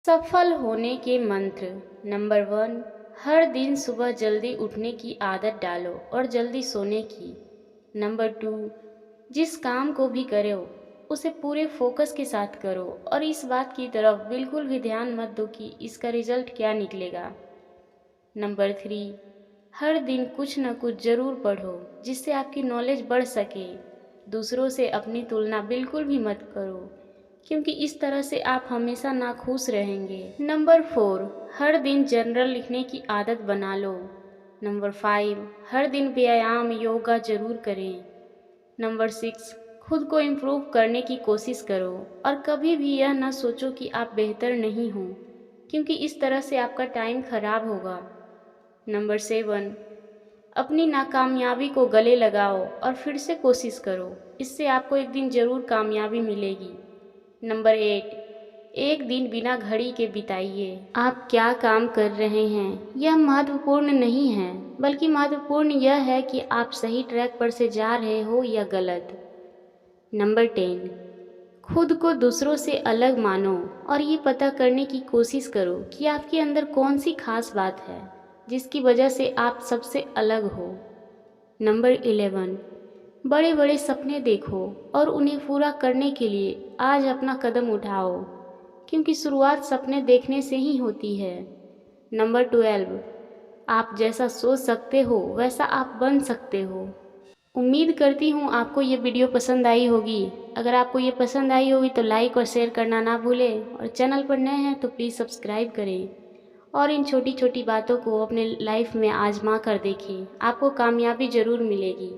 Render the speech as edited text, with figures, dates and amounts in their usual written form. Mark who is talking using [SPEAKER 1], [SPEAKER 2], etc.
[SPEAKER 1] सफल होने के मंत्र। नंबर 1, हर दिन सुबह जल्दी उठने की आदत डालो और जल्दी सोने की। नंबर 2, जिस काम को भी करो उसे पूरे फोकस के साथ करो और इस बात की तरफ बिल्कुल भी ध्यान मत दो कि इसका रिजल्ट क्या निकलेगा। नंबर 3, हर दिन कुछ न कुछ ज़रूर पढ़ो जिससे आपकी नॉलेज बढ़ सके। दूसरों से अपनी तुलना बिल्कुल भी मत करो क्योंकि इस तरह से आप हमेशा नाखुश रहेंगे। नंबर 4, हर दिन जर्नल लिखने की आदत बना लो। नंबर 5, हर दिन व्यायाम योगा जरूर करें। नंबर 6, खुद को इम्प्रूव करने की कोशिश करो और कभी भी यह न सोचो कि आप बेहतर नहीं हो क्योंकि इस तरह से आपका टाइम खराब होगा। नंबर 7, अपनी नाकामयाबी को गले लगाओ और फिर से कोशिश करो, इससे आपको एक दिन ज़रूर कामयाबी मिलेगी। नंबर 8, एक दिन बिना घड़ी के बिताइए। आप क्या काम कर रहे हैं यह महत्वपूर्ण नहीं है, बल्कि महत्वपूर्ण यह है कि आप सही ट्रैक पर से जा रहे हो या गलत। नंबर 10, खुद को दूसरों से अलग मानो और ये पता करने की कोशिश करो कि आपके अंदर कौन सी खास बात है जिसकी वजह से आप सबसे अलग हो। नंबर 11, बड़े बड़े सपने देखो और उन्हें पूरा करने के लिए आज अपना कदम उठाओ क्योंकि शुरुआत सपने देखने से ही होती है। नंबर 12, आप जैसा सोच सकते हो वैसा आप बन सकते हो। उम्मीद करती हूँ आपको ये वीडियो पसंद आई होगी। अगर आपको ये पसंद आई होगी तो लाइक और शेयर करना ना भूलें और चैनल पर नए हैं तो प्लीज़ सब्सक्राइब करें और इन छोटी छोटी बातों को अपने लाइफ में आजमा कर देखें, आपको कामयाबी ज़रूर मिलेगी।